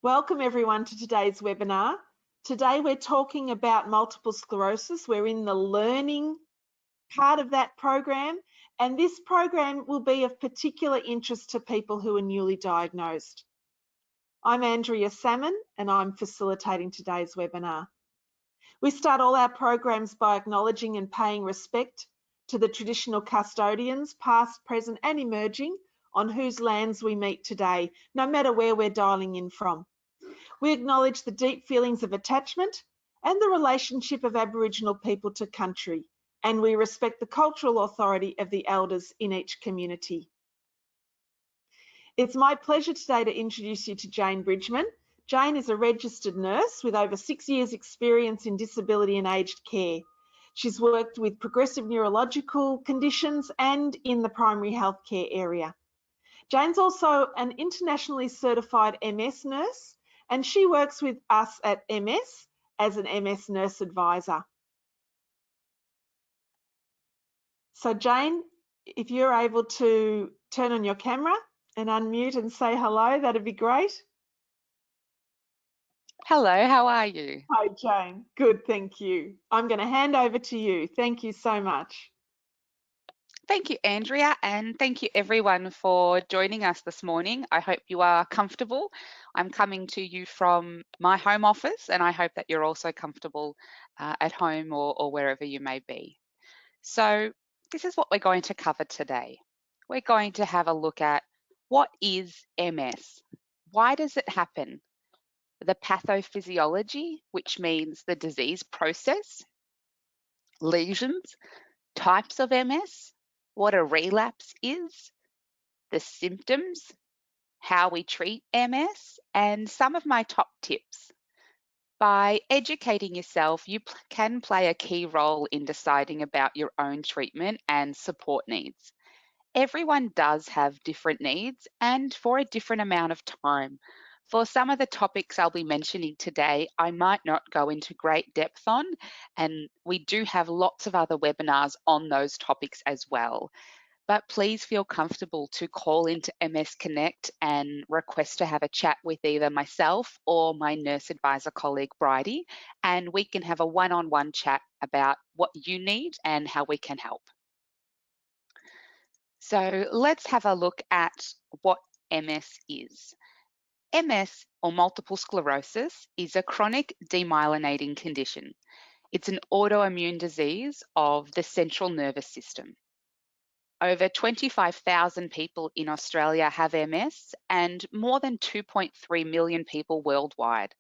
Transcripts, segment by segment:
Welcome everyone to today's webinar. Today we're talking about multiple sclerosis. We're in the learning part of that program, and this program will be of particular interest to people who are newly diagnosed. I'm Andrea Salmon and I'm facilitating today's webinar. We start all our programs by acknowledging and paying respect to the traditional custodians, past, present and emerging, on whose lands we meet today, no matter where we're dialing in from. We acknowledge the deep feelings of attachment and the relationship of Aboriginal people to country, and we respect the cultural authority of the elders in each community. It's my pleasure today to introduce you to Jane Bridgman. Jane is a registered nurse with over 6 years' experience in disability and aged care. She's worked with progressive neurological conditions and in the primary healthcare area. Jane's also an internationally certified MS nurse, and she works with us at MS as an MS nurse advisor. So Jane, if you're able to turn on your camera and unmute and say hello, that'd be great. Hello, how are you? Hi Jane, good, thank you. I'm going to hand over to you. Thank you so much. Thank you, Andrea, and thank you everyone for joining us this morning. I hope you are comfortable. I'm coming to you from my home office, and I hope that you're also comfortable at home or wherever you may be. So this is what we're going to cover today. We're going to have a look at what is MS? Why does it happen? The pathophysiology, which means the disease process, lesions, types of MS, what a relapse is, the symptoms, how we treat MS, and some of my top tips. By educating yourself, you can play a key role in deciding about your own treatment and support needs. Everyone does have different needs and for a different amount of time. For some of the topics I'll be mentioning today, I might not go into great depth on, and we do have lots of other webinars on those topics as well. But please feel comfortable to call into MS Connect and request to have a chat with either myself or my nurse advisor colleague, Bridie, and we can have a one-on-one chat about what you need and how we can help. So let's have a look at what MS is. MS, or multiple sclerosis, is a chronic demyelinating condition. It's an autoimmune disease of the central nervous system. Over 25,000 people in Australia have MS and more than 2.3 million people worldwide.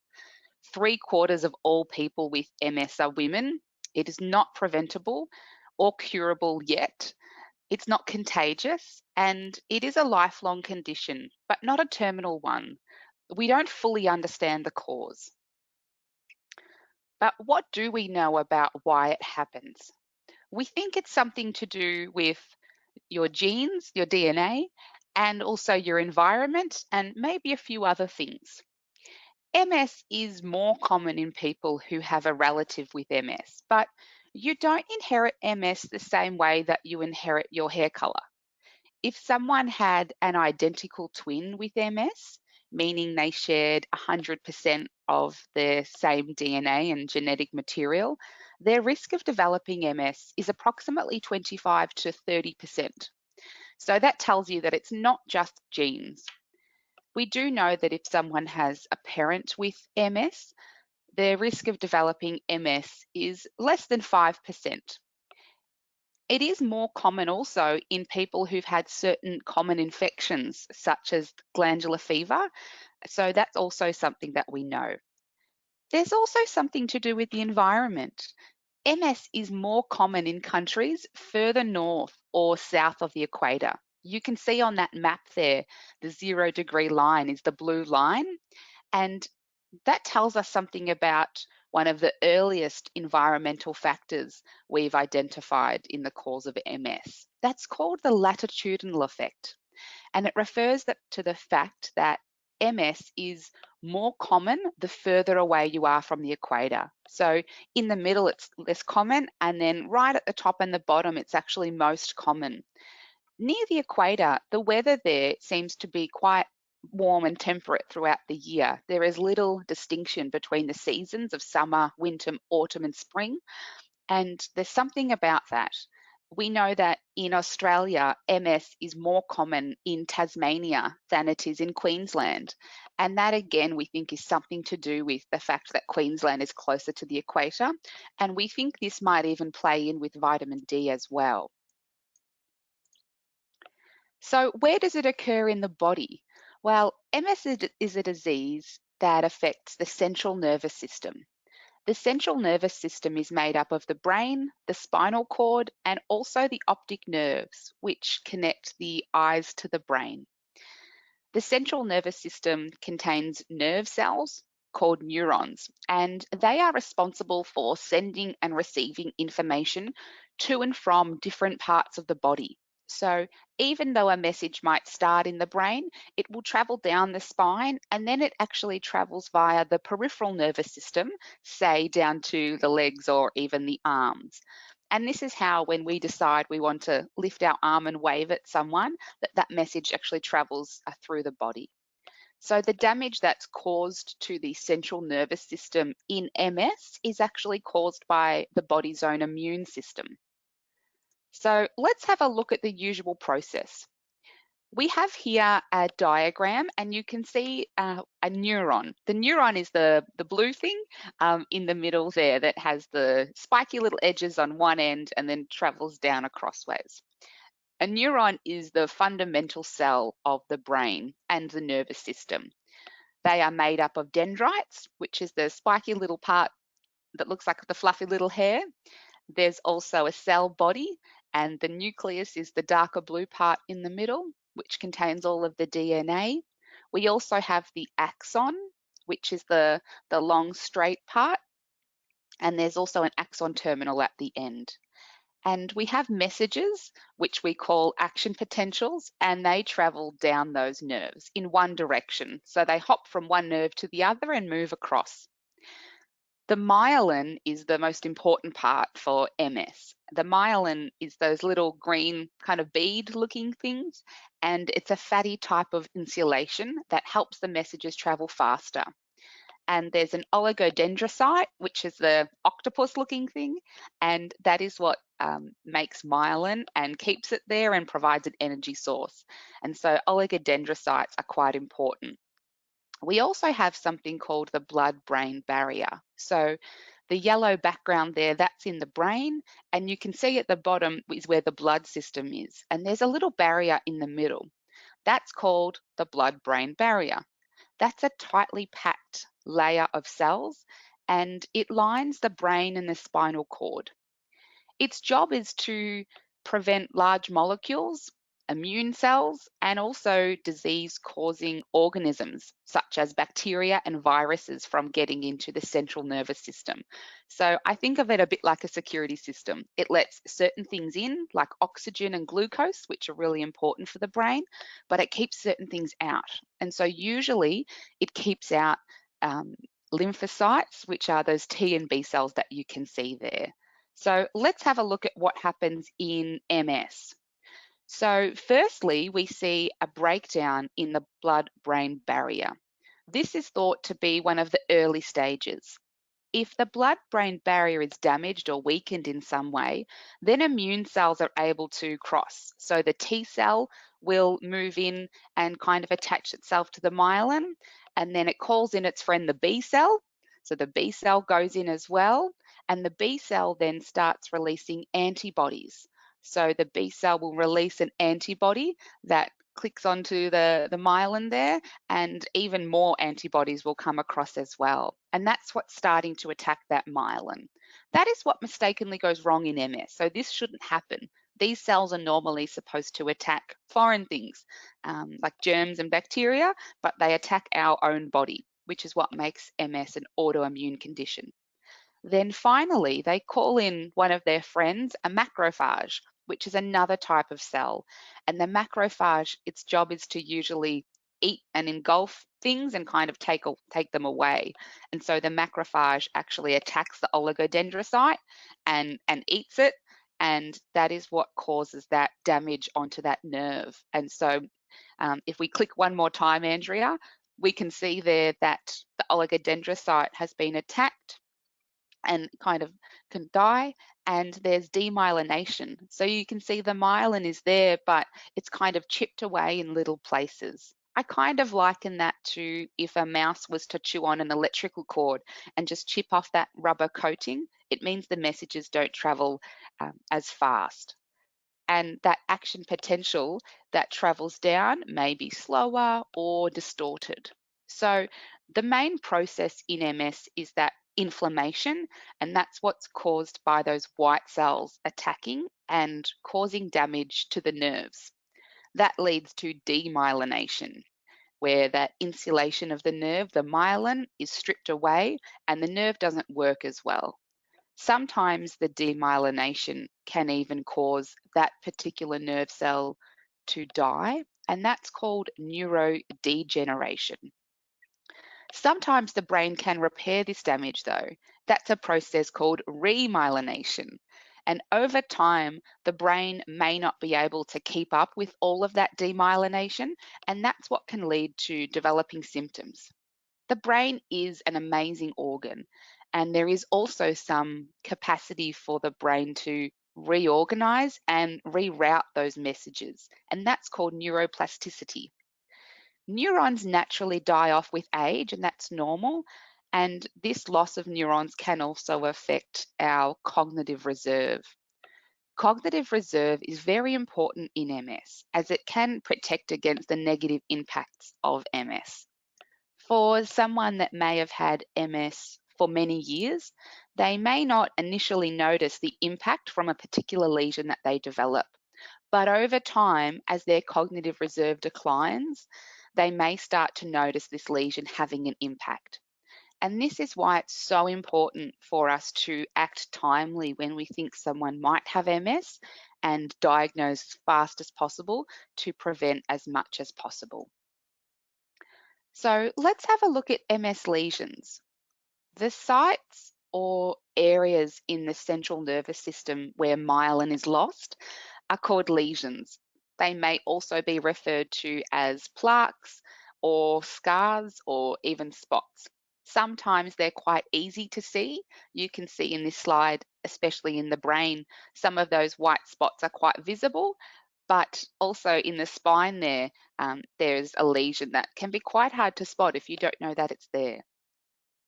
3/4 of all people with MS are women. It is not preventable or curable yet. It's not contagious, and it is a lifelong condition, but not a terminal one. We don't fully understand the cause. But what do we know about why it happens? We think it's something to do with your genes, your DNA, and also your environment, and maybe a few other things. MS is more common in people who have a relative with MS, but you don't inherit MS the same way that you inherit your hair color. If someone had an identical twin with MS, meaning they shared 100% of their same DNA and genetic material, their risk of developing MS is approximately 25 to 30%. So that tells you that it's not just genes. We do know that if someone has a parent with MS, their risk of developing MS is less than 5%. It is more common also in people who've had certain common infections, such as glandular fever. So that's also something that we know. There's also something to do with the environment. MS is more common in countries further north or south of the equator. You can see on that map there, the 0-degree line is the blue line, and that tells us something about one of the earliest environmental factors we've identified in the cause of MS. That's called the latitudinal effect, and it refers to the fact that MS is more common the further away you are from the equator. So in the middle, it's less common, and then right at the top and the bottom, it's actually most common. Near the equator, the weather there seems to be quite warm and temperate throughout the year. There is little distinction between the seasons of summer, winter, autumn, and spring. And there's something about that. We know that in Australia, MS is more common in Tasmania than it is in Queensland. And that, again, we think is something to do with the fact that Queensland is closer to the equator. And we think this might even play in with vitamin D as well. So where does it occur in the body? Well, MS is a disease that affects the central nervous system. The central nervous system is made up of the brain, the spinal cord, and also the optic nerves, which connect the eyes to the brain. The central nervous system contains nerve cells called neurons, and they are responsible for sending and receiving information to and from different parts of the body. So even though a message might start in the brain, it will travel down the spine and then it actually travels via the peripheral nervous system, say down to the legs or even the arms. And this is how, when we decide we want to lift our arm and wave at someone, that message actually travels through the body. So the damage that's caused to the central nervous system in MS is actually caused by the body's own immune system. So let's have a look at the usual process. We have here a diagram and you can see a neuron. The neuron is the blue thing in the middle there that has the spiky little edges on one end and then travels down acrossways. A neuron is the fundamental cell of the brain and the nervous system. They are made up of dendrites, which is the spiky little part that looks like the fluffy little hair. There's also a cell body, and the nucleus is the darker blue part in the middle, which contains all of the DNA. We also have the axon, which is the long straight part, and there's also an axon terminal at the end. And we have messages, which we call action potentials, and they travel down those nerves in one direction. So they hop from one nerve to the other and move across. The myelin is the most important part for MS. The myelin is those little green kind of bead looking things, and it's a fatty type of insulation that helps the messages travel faster. And there's an oligodendrocyte, which is the octopus looking thing, and that is what makes myelin and keeps it there and provides an energy source. And so oligodendrocytes are quite important. We also have something called the blood-brain barrier. So the yellow background there, that's in the brain, and you can see at the bottom is where the blood system is. And there's a little barrier in the middle. That's called the blood-brain barrier. That's a tightly packed layer of cells, and it lines the brain and the spinal cord. Its job is to prevent large molecules, immune cells, and also disease-causing organisms such as bacteria and viruses from getting into the central nervous system. So I think of it a bit like a security system. It lets certain things in, like oxygen and glucose, which are really important for the brain, but it keeps certain things out. And so usually it keeps out lymphocytes, which are those T and B cells that you can see there. So let's have a look at what happens in MS. So firstly, we see a breakdown in the blood-brain barrier. This is thought to be one of the early stages. If the blood-brain barrier is damaged or weakened in some way, then immune cells are able to cross. So the T cell will move in and kind of attach itself to the myelin, and then it calls in its friend the B cell. So the B cell goes in as well, and the B cell then starts releasing antibodies. So the B cell will release an antibody that clicks onto the myelin there, and even more antibodies will come across as well. And that's what's starting to attack that myelin. That is what mistakenly goes wrong in MS. So this shouldn't happen. These cells are normally supposed to attack foreign things like germs and bacteria, but they attack our own body, which is what makes MS an autoimmune condition. Then finally, they call in one of their friends, a macrophage, which is another type of cell. And the macrophage, its job is to usually eat and engulf things and kind of take them away. And so the macrophage actually attacks the oligodendrocyte and eats it. And that is what causes that damage onto that nerve. And so If we click one more time, Andrea, we can see there that the oligodendrocyte has been attacked and kind of can die, and there's demyelination. So you can see the myelin is there, but it's kind of chipped away in little places. I kind of liken that to if a mouse was to chew on an electrical cord and just chip off that rubber coating, it means the messages don't travel as fast. And that action potential that travels down may be slower or distorted. So the main process in MS is that inflammation, and that's what's caused by those white cells attacking and causing damage to the nerves. That leads to demyelination, where that insulation of the nerve, the myelin, is stripped away and the nerve doesn't work as well. Sometimes the demyelination can even cause that particular nerve cell to die, and that's called neurodegeneration. Sometimes the brain can repair this damage though. That's a process called remyelination. And over time, the brain may not be able to keep up with all of that demyelination, and that's what can lead to developing symptoms. The brain is an amazing organ, and there is also some capacity for the brain to reorganize and reroute those messages, and that's called neuroplasticity. Neurons naturally die off with age, and that's normal. And this loss of neurons can also affect our cognitive reserve. Cognitive reserve is very important in MS as it can protect against the negative impacts of MS. For someone that may have had MS for many years, they may not initially notice the impact from a particular lesion that they develop. But over time, as their cognitive reserve declines, they may start to notice this lesion having an impact. And this is why it's so important for us to act timely when we think someone might have MS and diagnose as fast as possible to prevent as much as possible. So let's have a look at MS lesions. The sites or areas in the central nervous system where myelin is lost are called lesions. They may also be referred to as plaques or scars or even spots. Sometimes they're quite easy to see. You can see in this slide, especially in the brain, some of those white spots are quite visible, but also in the spine there's a lesion that can be quite hard to spot if you don't know that it's there.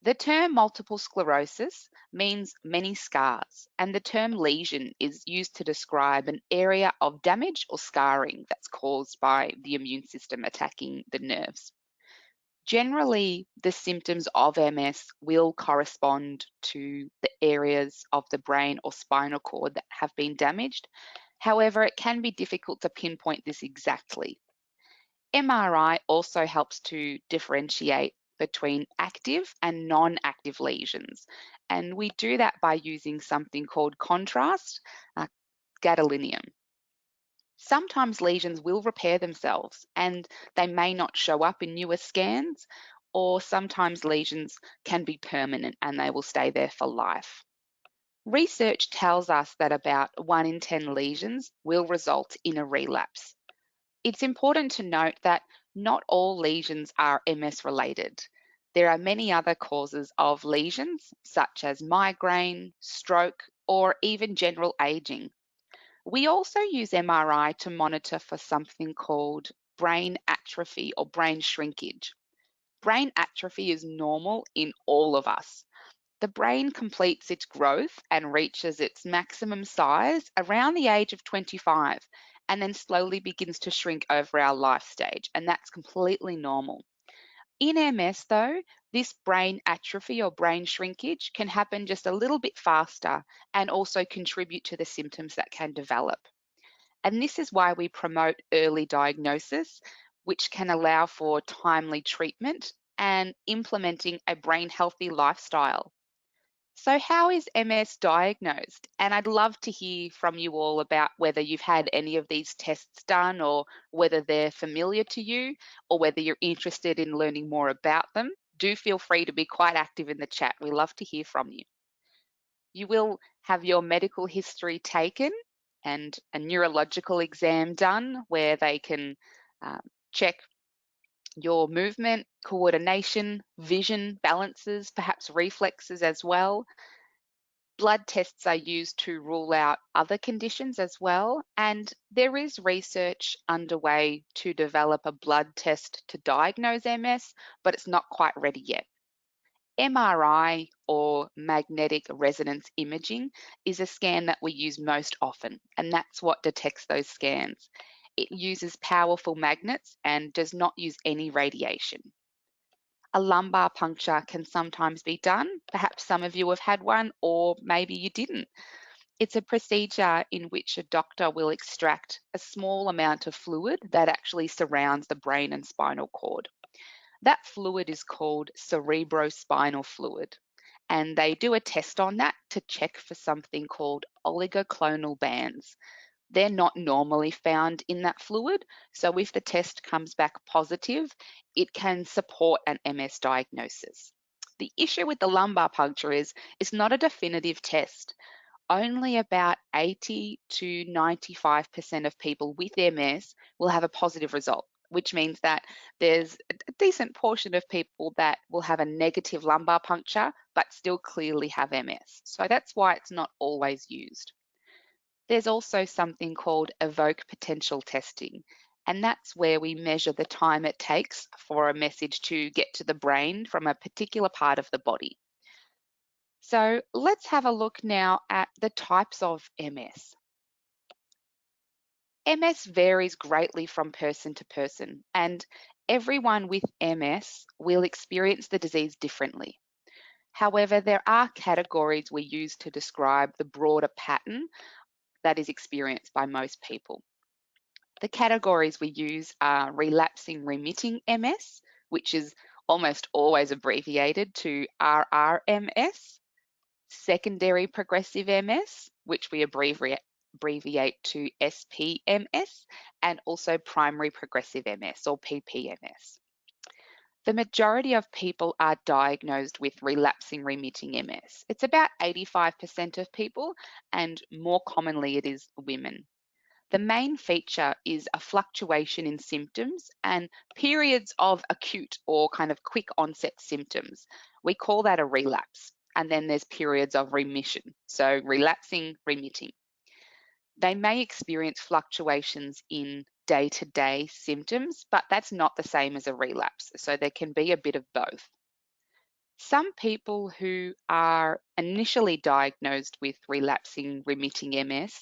The term multiple sclerosis means many scars, and the term lesion is used to describe an area of damage or scarring that's caused by the immune system attacking the nerves. Generally, the symptoms of MS will correspond to the areas of the brain or spinal cord that have been damaged. However, it can be difficult to pinpoint this exactly. MRI also helps to differentiate between active and non-active lesions. And we do that by using something called contrast, gadolinium. Sometimes lesions will repair themselves and they may not show up in newer scans, or sometimes lesions can be permanent and they will stay there for life. Research tells us that about 1 in 10 lesions will result in a relapse. It's important to note that not all lesions are MS related. There are many other causes of lesions, such as migraine, stroke, or even general aging. We also use MRI to monitor for something called brain atrophy or brain shrinkage. Brain atrophy is normal in all of us. The brain completes its growth and reaches its maximum size around the age of 25 and then slowly begins to shrink over our life stage, and that's completely normal. In MS though, this brain atrophy or brain shrinkage can happen just a little bit faster and also contribute to the symptoms that can develop. And this is why we promote early diagnosis, which can allow for timely treatment and implementing a brain healthy lifestyle. So how is MS diagnosed? And I'd love to hear from you all about whether you've had any of these tests done or whether they're familiar to you or whether you're interested in learning more about them. Do feel free to be quite active in the chat. We love to hear from you. You will have your medical history taken and a neurological exam done where they can Check your movement, coordination, vision, balances, perhaps reflexes as well. Blood tests are used to rule out other conditions as well, and there is research underway to develop a blood test to diagnose MS, but it's not quite ready yet. MRI, or magnetic resonance imaging, is a scan that we use most often, and that's what detects those scans. It uses powerful magnets and does not use any radiation. A lumbar puncture can sometimes be done. Perhaps some of you have had one, or maybe you didn't. It's a procedure in which a doctor will extract a small amount of fluid that actually surrounds the brain and spinal cord. That fluid is called cerebrospinal fluid, and they do a test on that to check for something called oligoclonal bands. They're not normally found in that fluid, so if the test comes back positive, it can support an MS diagnosis. The issue with the lumbar puncture is it's not a definitive test. Only about 80 to 95% of people with MS will have a positive result, which means that there's a decent portion of people that will have a negative lumbar puncture but still clearly have MS. So that's why it's not always used. There's also something called evoked potential testing, and that's where we measure the time it takes for a message to get to the brain from a particular part of the body. So let's have a look now at the types of MS. MS varies greatly from person to person, and everyone with MS will experience the disease differently. However, there are categories we use to describe the broader pattern that is experienced by most people. The categories we use are relapsing remitting MS, which is almost always abbreviated to RRMS, secondary progressive MS, which we abbreviate to SPMS, and also primary progressive MS or PPMS. The majority of people are diagnosed with relapsing remitting MS. It's about 85% of people, and more commonly it is women. The main feature is a fluctuation in symptoms and periods of acute or kind of quick onset symptoms. We call that a relapse. And then there's periods of remission, so relapsing, remitting. They may experience fluctuations in day-to-day symptoms, but that's not the same as a relapse. So there can be a bit of both. Some people who are initially diagnosed with relapsing remitting MS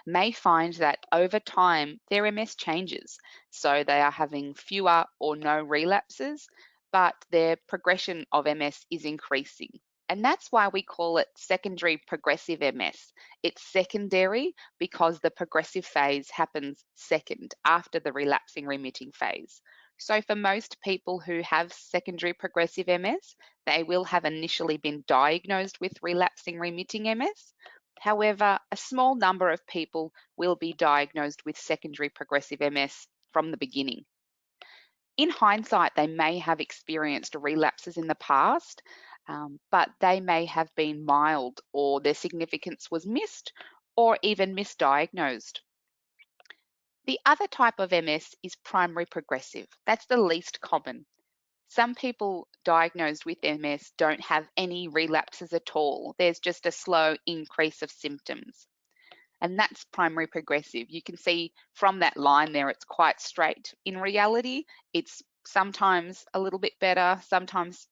may find that over time their MS changes. So they are having fewer or no relapses, but their progression of MS is increasing. And that's why we call it secondary progressive MS. It's secondary because the progressive phase happens second after the relapsing remitting phase. So for most people who have secondary progressive MS, they will have initially been diagnosed with relapsing remitting MS. However, a small number of people will be diagnosed with secondary progressive MS from the beginning. In hindsight, they may have experienced relapses in the past, but they may have been mild, or their significance was missed, or even misdiagnosed. The other type of MS is primary progressive. That's the least common. Some people diagnosed with MS don't have any relapses at all. There's just a slow increase of symptoms. And that's primary progressive. You can see from that line there, it's quite straight. In reality, it's sometimes a little bit better. Sometimes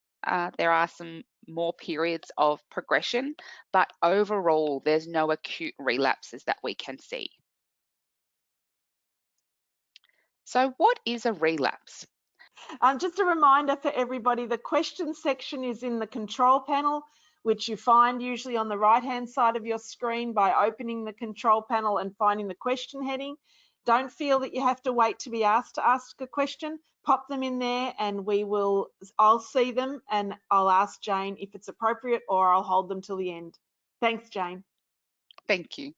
there are some more periods of progression, but overall, there's no acute relapses that we can see. So what is a relapse? Just a reminder for everybody, the question section is in the control panel, which you find usually on the right-hand side of your screen by opening the control panel and finding the question heading. Don't feel that you have to wait to be asked to ask a question. Pop them in there and I'll see them and I'll ask Jane if it's appropriate, or I'll hold them till the end. Thanks, Jane. Thank you.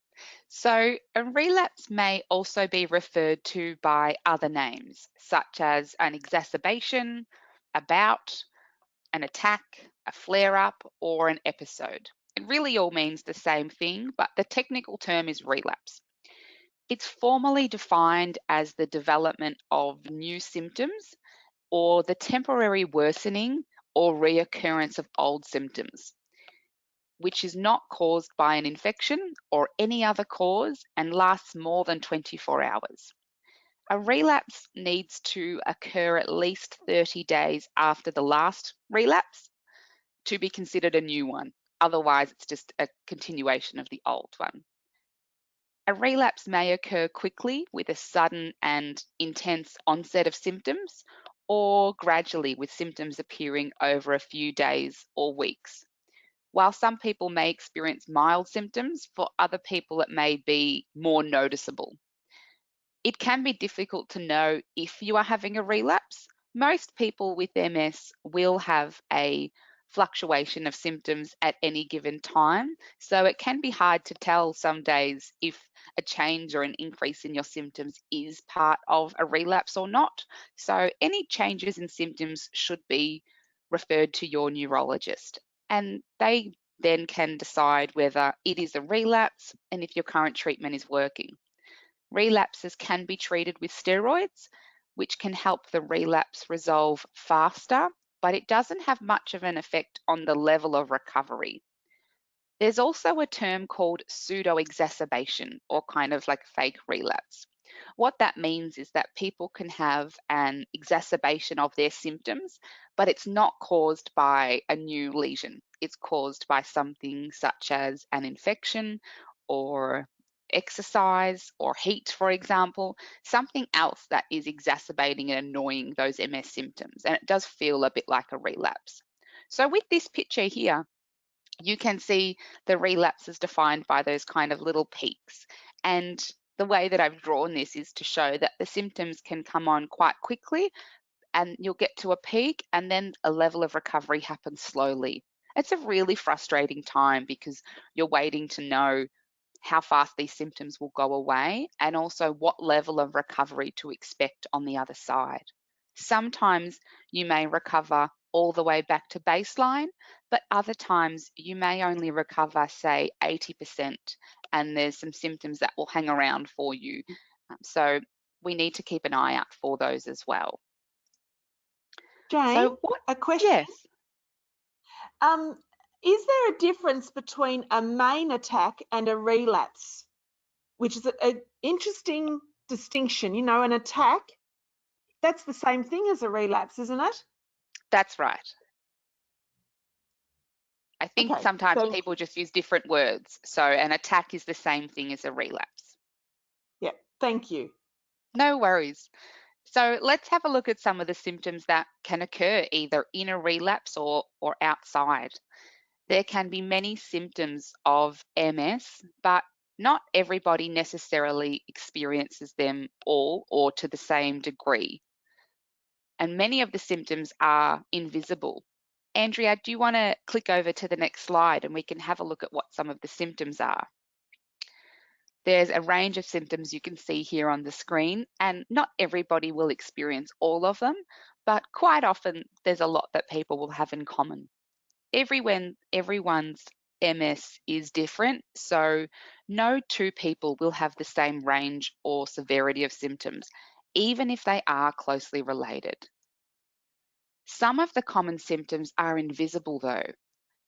So a relapse may also be referred to by other names, such as an exacerbation, a bout, an attack, a flare-up, or an episode. It really all means the same thing, but the technical term is relapse. It's formally defined as the development of new symptoms or the temporary worsening or reoccurrence of old symptoms, which is not caused by an infection or any other cause and lasts more than 24 hours. A relapse needs to occur at least 30 days after the last relapse to be considered a new one. Otherwise, it's just a continuation of the old one. A relapse may occur quickly with a sudden and intense onset of symptoms, or gradually with symptoms appearing over a few days or weeks. While some people may experience mild symptoms, for other people it may be more noticeable. It can be difficult to know if you are having a relapse. Most people with MS will have a fluctuation of symptoms at any given time, so it can be hard to tell some days if a change or an increase in your symptoms is part of a relapse or not. So any changes in symptoms should be referred to your neurologist, and they then can decide whether it is a relapse and if your current treatment is working. Relapses can be treated with steroids, which can help the relapse resolve faster, but it doesn't have much of an effect on the level of recovery. There's also a term called pseudo-exacerbation, or kind of like fake relapse. What that means is that people can have an exacerbation of their symptoms, but it's not caused by a new lesion. It's caused by something such as an infection or exercise or heat, for example, something else that is exacerbating and annoying those MS symptoms. And it does feel a bit like a relapse. So with this picture here, you can see the relapse is defined by those kind of little peaks. And the way that I've drawn this is to show that the symptoms can come on quite quickly and you'll get to a peak and then a level of recovery happens slowly. It's a really frustrating time because you're waiting to know how fast these symptoms will go away and also what level of recovery to expect on the other side. Sometimes you may recover all the way back to baseline, but other times you may only recover, say, 80%, and there's some symptoms that will hang around for you. So we need to keep an eye out for those as well. Jane, So a question. Yes. Is there a difference between a main attack and a relapse? Which is an interesting distinction. You know, an attack, that's the same thing as a relapse, isn't it? That's right. I think Okay, sometimes so people just use different words. So an attack is the same thing as a relapse. yeah, thank you. No worries. So let's have a look at some of the symptoms that can occur either in a relapse or outside. There can be many symptoms of MS, but not everybody necessarily experiences them all or to the same degree. And many of the symptoms are invisible. Andrea, do you want to click over to the next slide and we can have a look at what some of the symptoms are? There's a range of symptoms you can see here on the screen, and not everybody will experience all of them, but quite often there's a lot that people will have in common. Everyone's MS is different, so no two people will have the same range or severity of symptoms, even if they are closely related. Some of the common symptoms are invisible though.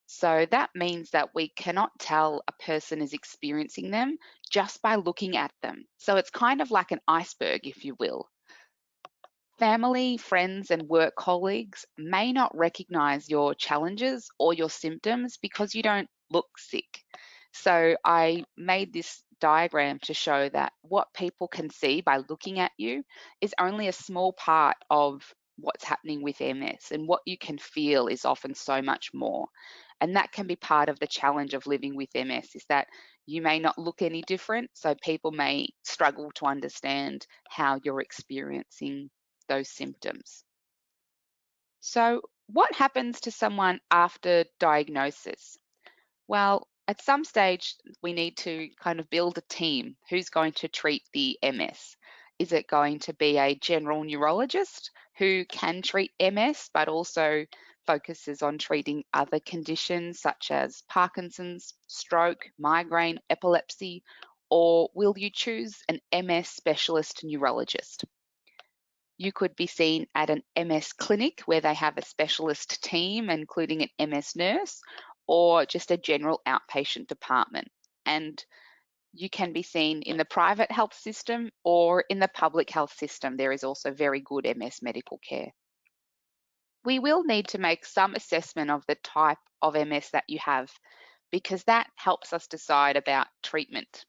So that means that we cannot tell a person is experiencing them just by looking at them. So it's kind of like an iceberg, if you will. Family, friends, and work colleagues may not recognize your challenges or your symptoms because you don't look sick. So I made this diagram to show that what people can see by looking at you is only a small part of what's happening with MS, and what you can feel is often so much more. And that can be part of the challenge of living with MS, is that you may not look any different, so people may struggle to understand how you're experiencing those symptoms. So what happens to someone after diagnosis? Well, at some stage, we need to kind of build a team. Who's going to treat the MS? Is it going to be a general neurologist who can treat MS, but also focuses on treating other conditions such as Parkinson's, stroke, migraine, epilepsy, or will you choose an MS specialist neurologist? You could be seen at an MS clinic where they have a specialist team, including an MS nurse, or just a general outpatient department. And you can be seen in the private health system or in the public health system. There is also very good MS medical care. We will need to make some assessment of the type of MS that you have, because that helps us decide about treatment.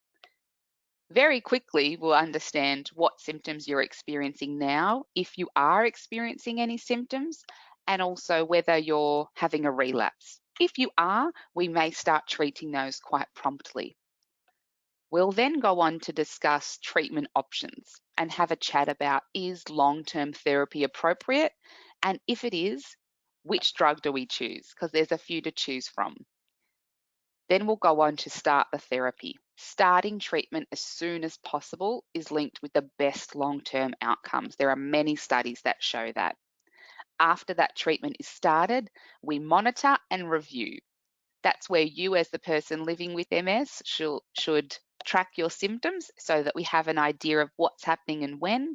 Very quickly, we'll understand what symptoms you're experiencing now, if you are experiencing any symptoms, and also whether you're having a relapse. If you are, we may start treating those quite promptly. We'll then go on to discuss treatment options and have a chat about, is long-term therapy appropriate? And if it is, which drug do we choose? Because there's a few to choose from. Then we'll go on to start the therapy. Starting treatment as soon as possible is linked with the best long-term outcomes. There are many studies that show that. After that treatment is started, we monitor and review. That's where you, as the person living with MS, should track your symptoms so that we have an idea of what's happening and when.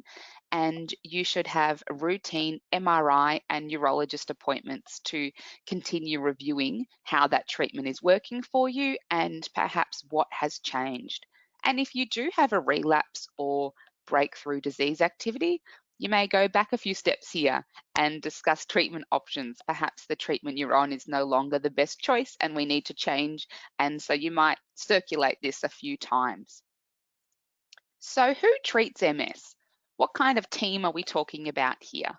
And you should have routine MRI and neurologist appointments to continue reviewing how that treatment is working for you and perhaps what has changed. And if you do have a relapse or breakthrough disease activity, you may go back a few steps here and discuss treatment options. Perhaps the treatment you're on is no longer the best choice and we need to change. And so you might circulate this a few times. So who treats MS? What kind of team are we talking about here?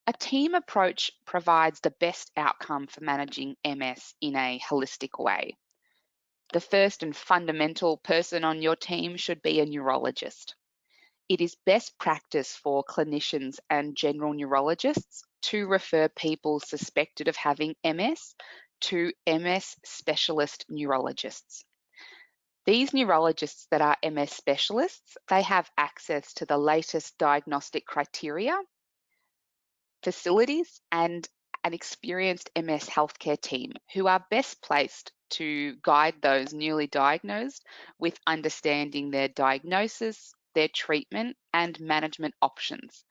A team approach provides the best outcome for managing MS in a holistic way. The first and fundamental person on your team should be a neurologist. It is best practice for clinicians and general neurologists to refer people suspected of having MS to MS specialist neurologists. These neurologists that are MS specialists, they have access to the latest diagnostic criteria, facilities, and an experienced MS healthcare team who are best placed to guide those newly diagnosed with understanding their diagnosis, their treatment, and management options.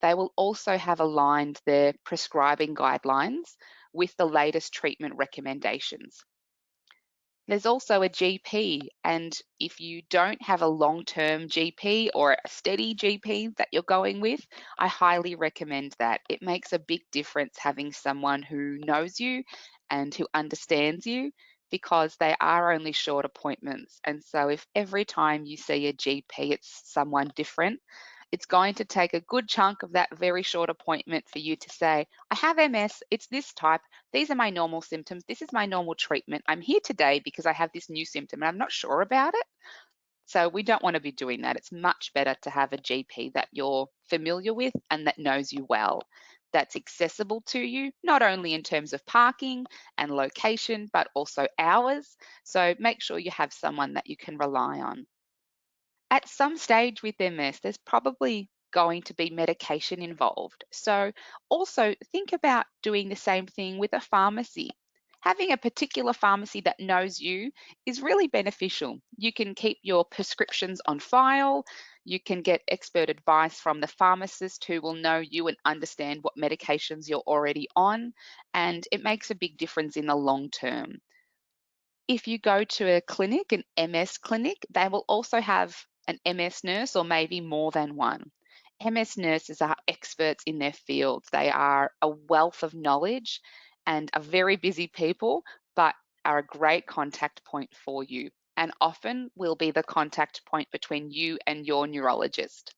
They will also have aligned their prescribing guidelines with the latest treatment recommendations. There's also a GP, and if you don't have a long-term GP or a steady GP that you're going with, I highly recommend that. It makes a big difference having someone who knows you and who understands you, because they are only short appointments. And so if every time you see a GP, it's someone different, it's going to take a good chunk of that very short appointment for you to say, I have MS, it's this type, these are my normal symptoms, this is my normal treatment. I'm here today because I have this new symptom and I'm not sure about it. So we don't want to be doing that. It's much better to have a GP that you're familiar with and that knows you well, that's accessible to you, not only in terms of parking and location, but also hours. So make sure you have someone that you can rely on. At some stage with MS, there's probably going to be medication involved. So also think about doing the same thing with a pharmacy. Having a particular pharmacy that knows you is really beneficial. You can keep your prescriptions on file. You can get expert advice from the pharmacist who will know you and understand what medications you're already on. And it makes a big difference in the long term. If you go to a clinic, an MS clinic, they will also have an MS nurse or maybe more than one. MS nurses are experts in their fields. They are a wealth of knowledge and are very busy people, but are a great contact point for you, and often will be the contact point between you and your neurologist.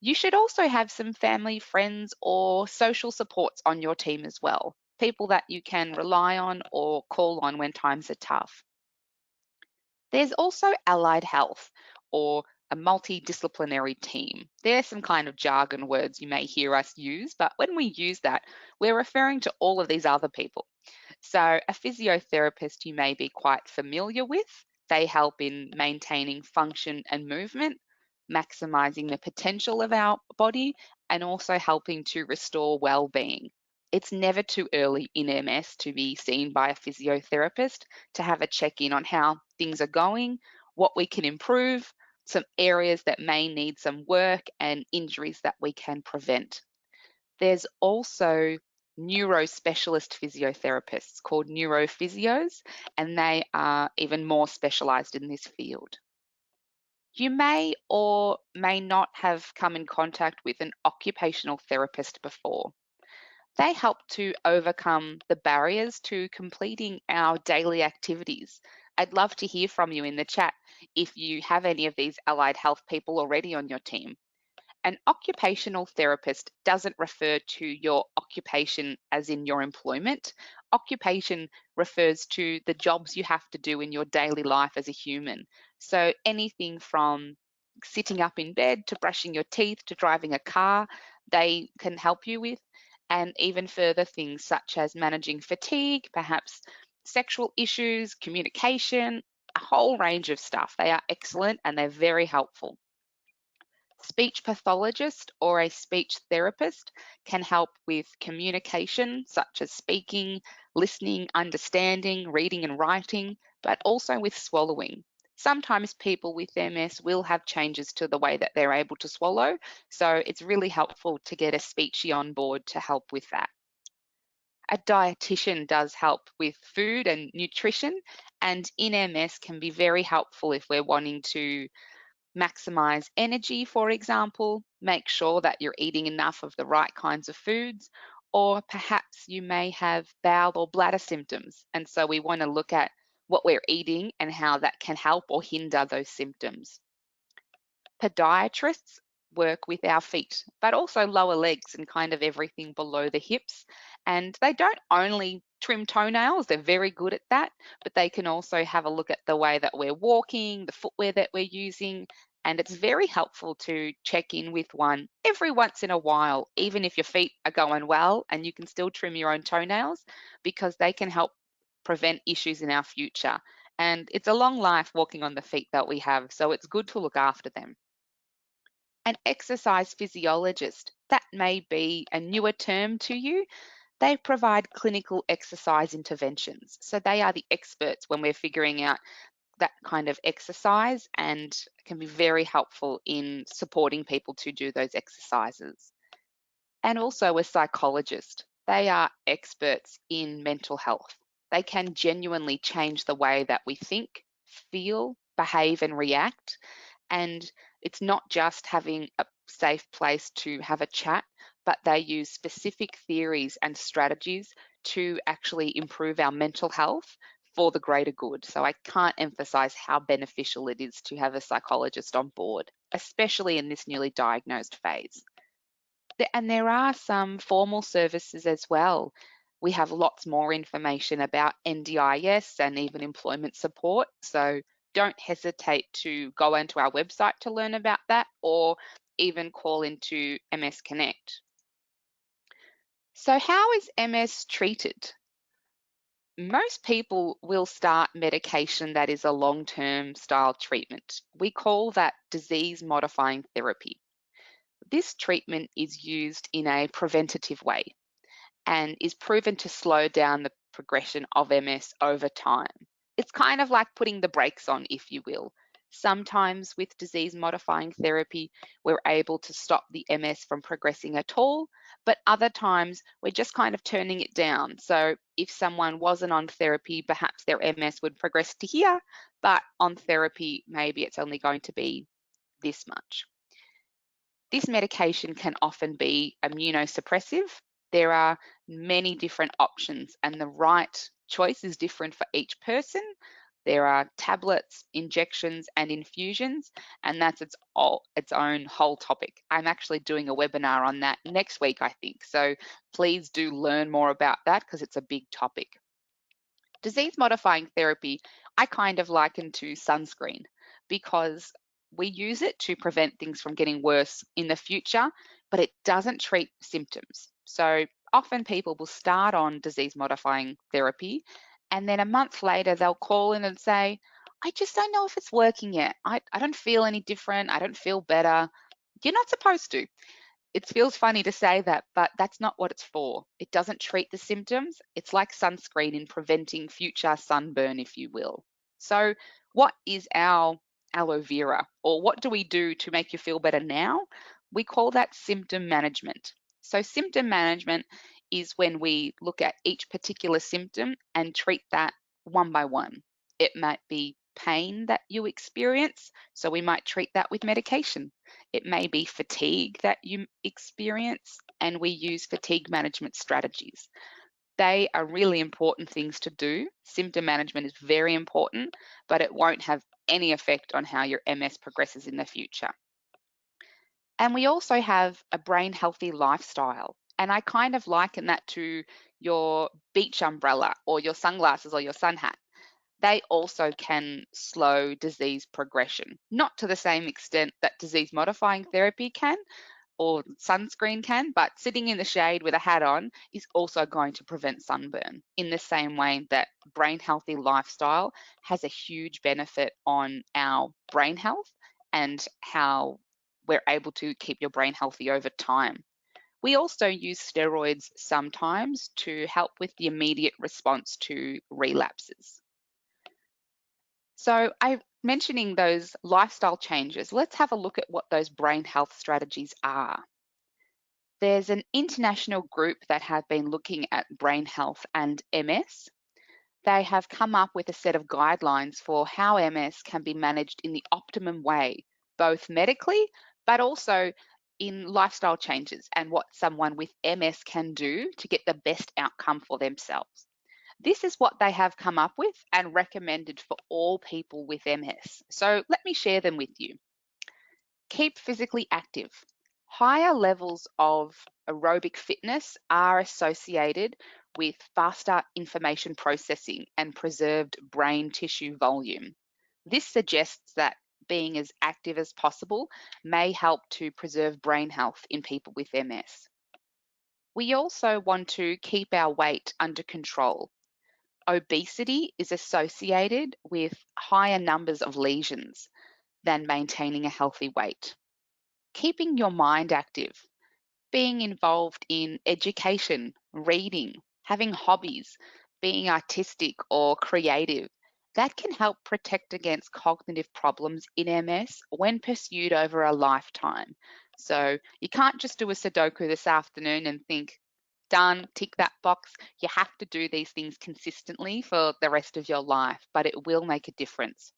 You should also have some family, friends, or social supports on your team as well, people that you can rely on or call on when times are tough. There's also allied health, or a multidisciplinary team. There's some kind of jargon words you may hear us use, but when we use that, we're referring to all of these other people. So a physiotherapist you may be quite familiar with, they help in maintaining function and movement, maximizing the potential of our body, and also helping to restore well-being. It's never too early in MS to be seen by a physiotherapist to have a check-in on how things are going, what we can improve, some areas that may need some work, and injuries that we can prevent. There's also neurospecialist physiotherapists called neurophysios, and they are even more specialised in this field. You may or may not have come in contact with an occupational therapist before. They help to overcome the barriers to completing our daily activities. I'd love to hear from you in the chat if you have any of these allied health people already on your team. An occupational therapist doesn't refer to your occupation as in your employment. Occupation refers to the jobs you have to do in your daily life as a human. So anything from sitting up in bed to brushing your teeth to driving a car, they can help you with. And even further things such as managing fatigue, perhaps sexual issues, communication, a whole range of stuff. They are excellent and they're very helpful. Speech pathologist or a speech therapist can help with communication, such as speaking, listening, understanding, reading and writing, but also with swallowing. Sometimes people with MS will have changes to the way that they're able to swallow, so it's really helpful to get a speechy on board to help with that. A dietitian does help with food and nutrition, and in MS can be very helpful if we're wanting to maximize energy, for example, make sure that you're eating enough of the right kinds of foods, or perhaps you may have bowel or bladder symptoms. And so we want to look at what we're eating and how that can help or hinder those symptoms. Podiatrists work with our feet, but also lower legs and kind of everything below the hips. And they don't only trim toenails, they're very good at that, but they can also have a look at the way that we're walking, the footwear that we're using, and it's very helpful to check in with one every once in a while, even if your feet are going well and you can still trim your own toenails, because they can help prevent issues in our future. And it's a long life walking on the feet that we have, so it's good to look after them. An exercise physiologist, that may be a newer term to you. They provide clinical exercise interventions. So they are the experts when we're figuring out that kind of exercise and can be very helpful in supporting people to do those exercises. And also a psychologist. They are experts in mental health. They can genuinely change the way that we think, feel, behave, and react. And it's not just having a safe place to have a chat, but they use specific theories and strategies to actually improve our mental health for the greater good. So I can't emphasize how beneficial it is to have a psychologist on board, especially in this newly diagnosed phase. And there are some formal services as well. We have lots more information about NDIS and even employment support. So don't hesitate to go onto our website to learn about that, or even call into MS Connect. So how is MS treated? Most people will start medication that is a long-term style treatment. We call that disease modifying therapy. This treatment is used in a preventative way and is proven to slow down the progression of MS over time. It's kind of like putting the brakes on, if you will. Sometimes with disease modifying therapy, we're able to stop the MS from progressing at all, but other times we're just kind of turning it down. So if someone wasn't on therapy, perhaps their MS would progress to here, but on therapy, maybe it's only going to be this much. This medication can often be immunosuppressive. There are many different options, and the right choice is different for each person. There are tablets, injections, and infusions, and that's its own whole topic. I'm actually doing a webinar on that next week, I think. So please do learn more about that because it's a big topic. Disease modifying therapy, I kind of liken to sunscreen because we use it to prevent things from getting worse in the future, but it doesn't treat symptoms. So often people will start on disease modifying therapy and then a month later they'll call in and say, I just don't know if it's working yet. I don't feel any different. I don't feel better. You're not supposed to. It feels funny to say that, but that's not what it's for. It doesn't treat the symptoms. It's like sunscreen in preventing future sunburn, if you will. So what is our aloe vera? Or what do we do to make you feel better now? We call that symptom management. So symptom management is when we look at each particular symptom and treat that one by one. It might be pain that you experience, so we might treat that with medication. It may be fatigue that you experience, and we use fatigue management strategies. They are really important things to do. Symptom management is very important, but it won't have any effect on how your MS progresses in the future. And we also have a brain healthy lifestyle. And I kind of liken that to your beach umbrella or your sunglasses or your sun hat. They also can slow disease progression, not to the same extent that disease modifying therapy can or sunscreen can, but sitting in the shade with a hat on is also going to prevent sunburn in the same way that brain healthy lifestyle has a huge benefit on our brain health and how we're able to keep your brain healthy over time. We also use steroids sometimes to help with the immediate response to relapses. So I'm mentioning those lifestyle changes. Let's have a look at what those brain health strategies are. There's an international group that have been looking at brain health and MS. They have come up with a set of guidelines for how MS can be managed in the optimum way, both medically, but also in lifestyle changes and what someone with MS can do to get the best outcome for themselves. This is what they have come up with and recommended for all people with MS. So let me share them with you. Keep physically active. Higher levels of aerobic fitness are associated with faster information processing and preserved brain tissue volume. This suggests that being as active as possible may help to preserve brain health in people with MS. We also want to keep our weight under control. Obesity is associated with higher numbers of lesions than maintaining a healthy weight. Keeping your mind active, being involved in education, reading, having hobbies, being artistic or creative, that can help protect against cognitive problems in MS when pursued over a lifetime. So you can't just do a Sudoku this afternoon and think, done, tick that box. You have to do these things consistently for the rest of your life, but it will make a difference.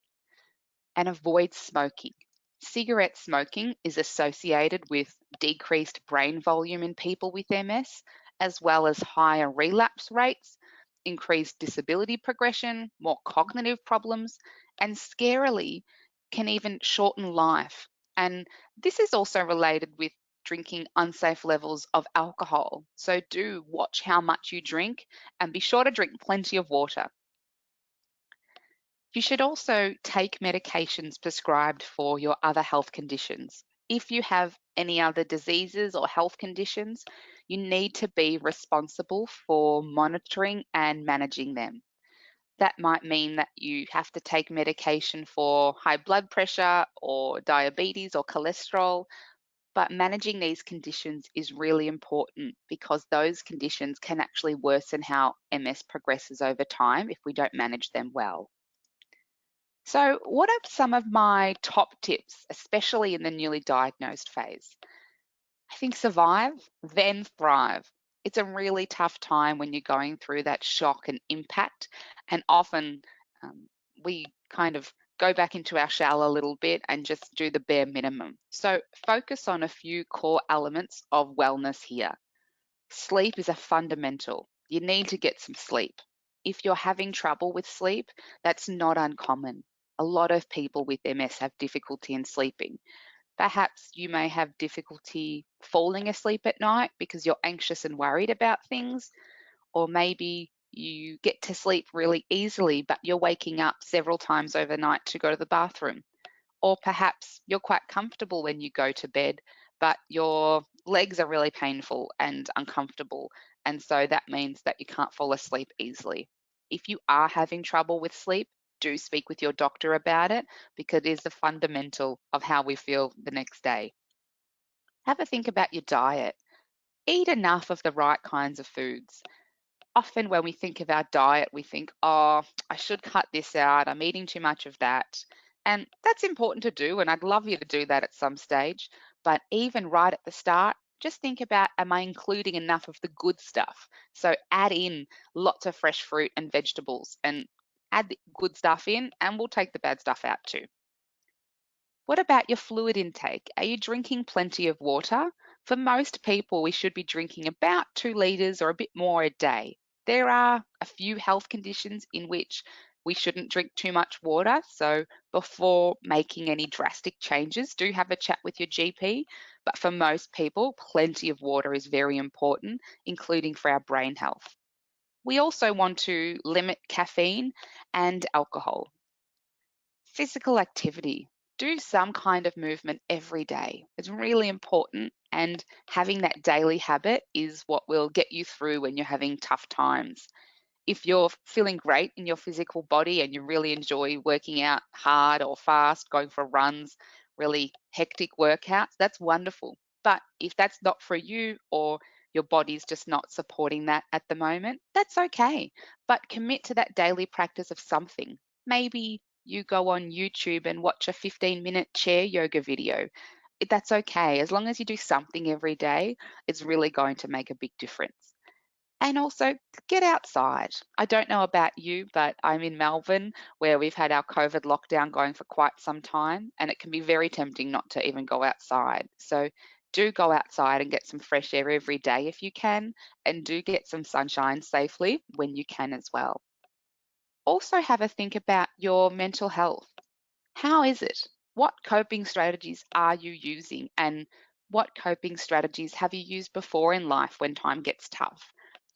And avoid smoking. Cigarette smoking is associated with decreased brain volume in people with MS, as well as higher relapse rates, increased disability progression, more cognitive problems, and scarily can even shorten life. And this is also related with drinking unsafe levels of alcohol. So do watch how much you drink and be sure to drink plenty of water. You should also take medications prescribed for your other health conditions. If you have any other diseases or health conditions, you need to be responsible for monitoring and managing them. That might mean that you have to take medication for high blood pressure or diabetes or cholesterol, but managing these conditions is really important because those conditions can actually worsen how MS progresses over time if we don't manage them well. So, what are some of my top tips, especially in the newly diagnosed phase? I think survive, then thrive. It's a really tough time when you're going through that shock and impact, and often we kind of go back into our shell a little bit and just do the bare minimum. So, focus on a few core elements of wellness here. Sleep is a fundamental. You need to get some sleep. If you're having trouble with sleep, that's not uncommon. A lot of people with MS have difficulty in sleeping. Perhaps you may have difficulty falling asleep at night because you're anxious and worried about things, or maybe you get to sleep really easily, but you're waking up several times overnight to go to the bathroom. Or perhaps you're quite comfortable when you go to bed, but your legs are really painful and uncomfortable. And so that means that you can't fall asleep easily. If you are having trouble with sleep, do speak with your doctor about it because it is the fundamental of how we feel the next day. Have a think about your diet. Eat enough of the right kinds of foods. Often when we think of our diet, we think, oh, I should cut this out. I'm eating too much of that. And that's important to do, and I'd love you to do that at some stage. But even right at the start, just think about, am I including enough of the good stuff? So add in lots of fresh fruit and vegetables and add the good stuff in, and we'll take the bad stuff out too. What about your fluid intake? Are you drinking plenty of water? For most people, we should be drinking about 2 litres or a bit more a day. There are a few health conditions in which we shouldn't drink too much water. So before making any drastic changes, do have a chat with your GP. But for most people, plenty of water is very important, including for our brain health. We also want to limit caffeine and alcohol. Physical activity. Do some kind of movement every day. It's really important, and having that daily habit is what will get you through when you're having tough times. If you're feeling great in your physical body and you really enjoy working out hard or fast, going for runs, really hectic workouts, that's wonderful. But if that's not for you, or your body's just not supporting that at the moment, that's okay. But commit to that daily practice of something. Maybe you go on YouTube and watch a 15-minute chair yoga video. That's okay. As long as you do something every day, it's really going to make a big difference. And also get outside. I don't know about you, but I'm in Melbourne where we've had our COVID lockdown going for quite some time, and it can be very tempting not to even go outside. So do go outside and get some fresh air every day if you can, and do get some sunshine safely when you can as well. Also have a think about your mental health. How is it? What coping strategies are you using? And what coping strategies have you used before in life when time gets tough?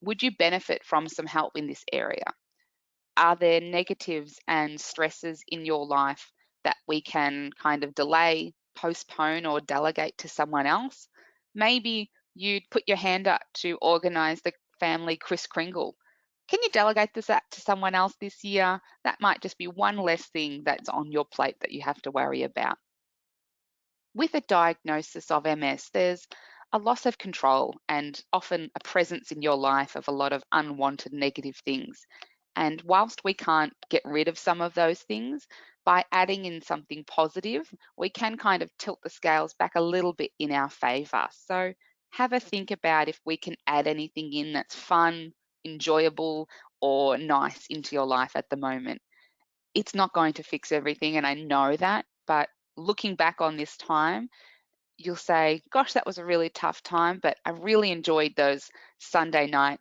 Would you benefit from some help in this area? Are there negatives and stresses in your life that we can kind of delay, postpone, or delegate to someone else? Maybe you'd put your hand up to organise the family Kris Kringle. Can you delegate this out to someone else this year? That might just be one less thing that's on your plate that you have to worry about. With a diagnosis of MS, there's a loss of control and often a presence in your life of a lot of unwanted negative things. And whilst we can't get rid of some of those things, by adding in something positive, we can kind of tilt the scales back a little bit in our favour. So have a think about if we can add anything in that's fun, enjoyable, or nice into your life at the moment. It's not going to fix everything, and I know that, but looking back on this time, you'll say, gosh, that was a really tough time, but I really enjoyed those Sunday night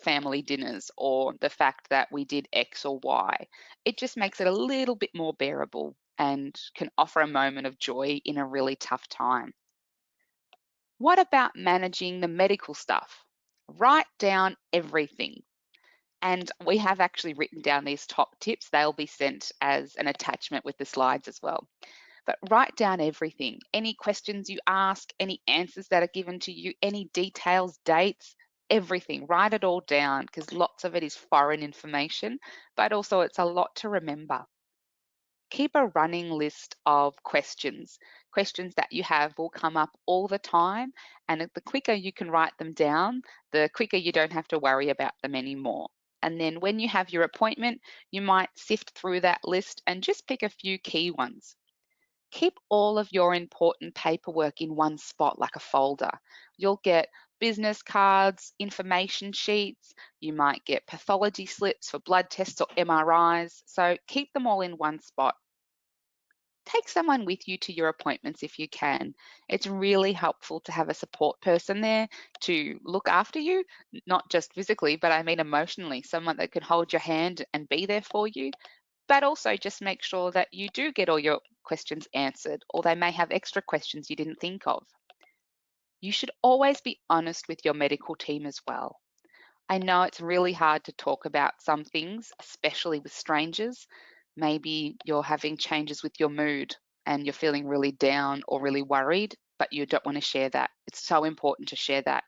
family dinners, or the fact that we did X or Y. It just makes it a little bit more bearable and can offer a moment of joy in a really tough time. What about managing the medical stuff? Write down everything. And we have actually written down these top tips. They'll be sent as an attachment with the slides as well. But write down everything, any questions you ask, any answers that are given to you, any details, dates, everything. Write it all down, because lots of it is foreign information, but also it's a lot to remember. Keep a running list of questions. Questions that you have will come up all the time, and the quicker you can write them down, the quicker you don't have to worry about them anymore. And then when you have your appointment, you might sift through that list and just pick a few key ones. Keep all of your important paperwork in one spot, like a folder. You'll get business cards, information sheets, you might get pathology slips for blood tests or MRIs. So keep them all in one spot. Take someone with you to your appointments if you can. It's really helpful to have a support person there to look after you, not just physically, but I mean emotionally, someone that can hold your hand and be there for you, but also just make sure that you do get all your questions answered, or they may have extra questions you didn't think of. You should always be honest with your medical team as well. I know it's really hard to talk about some things, especially with strangers. Maybe you're having changes with your mood and you're feeling really down or really worried, but you don't want to share that. It's so important to share that.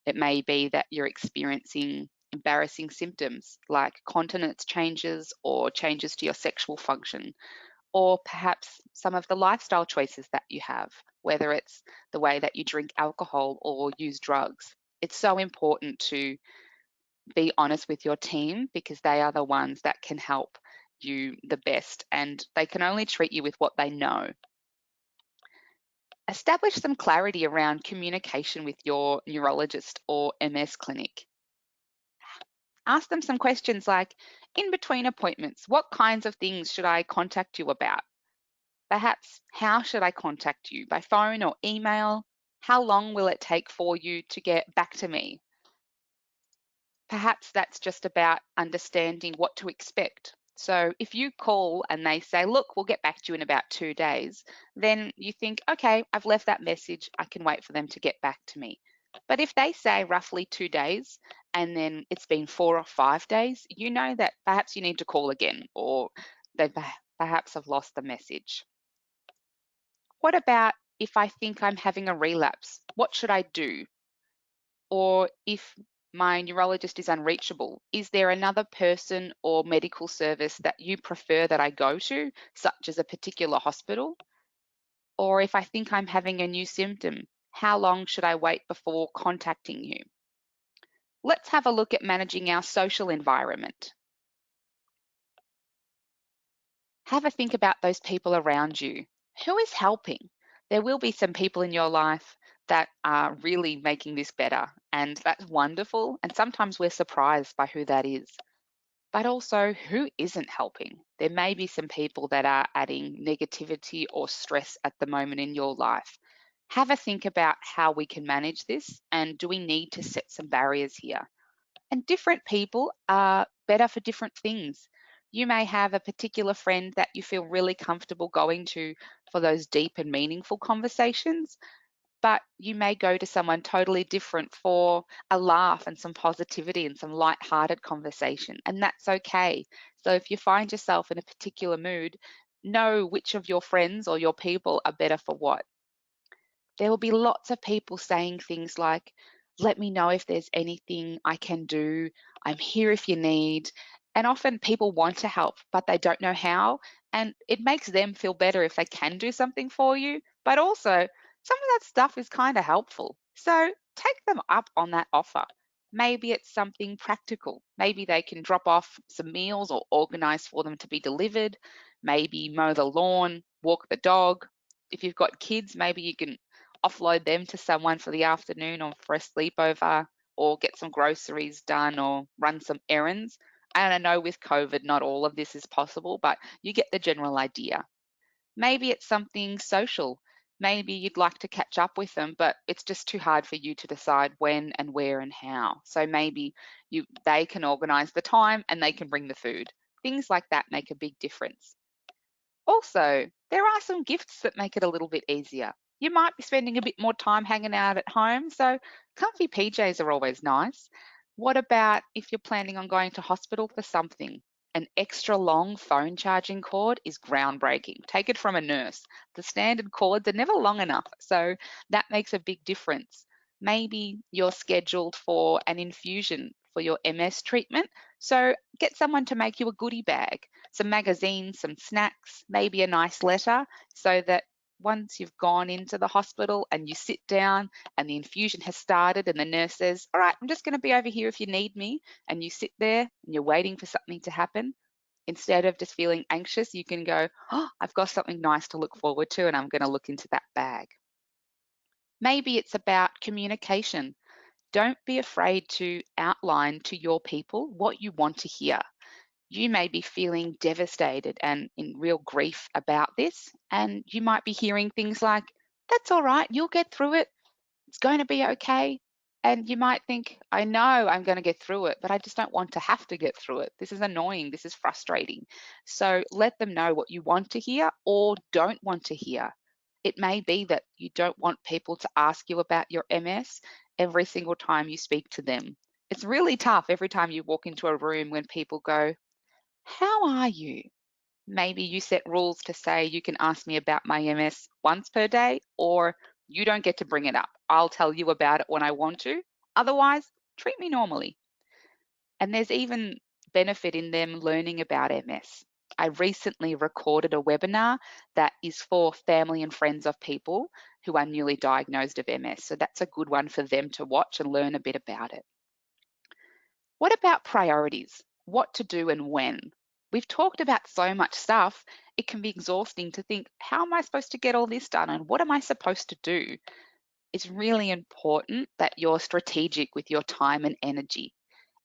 It may be that you're experiencing embarrassing symptoms like continence changes or changes to your sexual function, or perhaps some of the lifestyle choices that you have, whether it's the way that you drink alcohol or use drugs. It's so important to be honest with your team, because they are the ones that can help you the best, and they can only treat you with what they know. Establish some clarity around communication with your neurologist or MS clinic. Ask them some questions like, in between appointments, what kinds of things should I contact you about? Perhaps, how should I contact you? By phone or email? How long will it take for you to get back to me? Perhaps that's just about understanding what to expect. So if you call and they say, look, we'll get back to you in about 2 days, then you think, okay, I've left that message. I can wait for them to get back to me. But if they say roughly 2 days and then it's been 4 or 5 days, you know that perhaps you need to call again, or they perhaps have lost the message. What about if I think I'm having a relapse? What should I do? Or if my neurologist is unreachable, is there another person or medical service that you prefer that I go to, such as a particular hospital? Or if I think I'm having a new symptom, how long should I wait before contacting you? Let's have a look at managing our social environment. Have a think about those people around you. Who is helping? There will be some people in your life that are really making this better, and that's wonderful. And sometimes we're surprised by who that is. But also, who isn't helping? There may be some people that are adding negativity or stress at the moment in your life. Have a think about how we can manage this, and do we need to set some barriers here? And different people are better for different things. You may have a particular friend that you feel really comfortable going to for those deep and meaningful conversations, but you may go to someone totally different for a laugh and some positivity and some light-hearted conversation, and that's okay. So if you find yourself in a particular mood, know which of your friends or your people are better for what. There will be lots of people saying things like, let me know if there's anything I can do. I'm here if you need. And often people want to help, but they don't know how. And it makes them feel better if they can do something for you. But also, some of that stuff is kind of helpful. So take them up on that offer. Maybe it's something practical. Maybe they can drop off some meals or organize for them to be delivered. Maybe mow the lawn, walk the dog. If you've got kids, maybe you can offload them to someone for the afternoon or for a sleepover, or get some groceries done or run some errands. And I know with COVID, not all of this is possible, but you get the general idea. Maybe it's something social. Maybe you'd like to catch up with them, but it's just too hard for you to decide when and where and how. So maybe they can organize the time and they can bring the food. Things like that make a big difference. Also, there are some gifts that make it a little bit easier. You might be spending a bit more time hanging out at home, so comfy PJs are always nice. What about if you're planning on going to hospital for something? An extra long phone charging cord is groundbreaking. Take it from a nurse. The standard cords are never long enough, so that makes a big difference. Maybe you're scheduled for an infusion for your MS treatment, so get someone to make you a goodie bag, some magazines, some snacks, maybe a nice letter, so that once you've gone into the hospital and you sit down and the infusion has started and the nurse says, all right, I'm just going to be over here if you need me, and you sit there and you're waiting for something to happen, instead of just feeling anxious, you can go, oh, I've got something nice to look forward to and I'm going to look into that bag. Maybe it's about communication. Don't be afraid to outline to your people what you want to hear. You may be feeling devastated and in real grief about this, and you might be hearing things like, that's all right, you'll get through it, it's going to be okay. And you might think, I know I'm going to get through it, but I just don't want to have to get through it. This is annoying, this is frustrating. So let them know what you want to hear or don't want to hear. It may be that you don't want people to ask you about your MS every single time you speak to them. It's really tough every time you walk into a room when people go, how are you? Maybe you set rules to say you can ask me about my MS once per day, or you don't get to bring it up. I'll tell you about it when I want to. Otherwise, treat me normally. And there's even benefit in them learning about MS. I recently recorded a webinar that is for family and friends of people who are newly diagnosed of MS. So that's a good one for them to watch and learn a bit about it. What about priorities? What to do and when? We've talked about so much stuff, it can be exhausting to think, how am I supposed to get all this done and what am I supposed to do? It's really important that you're strategic with your time and energy.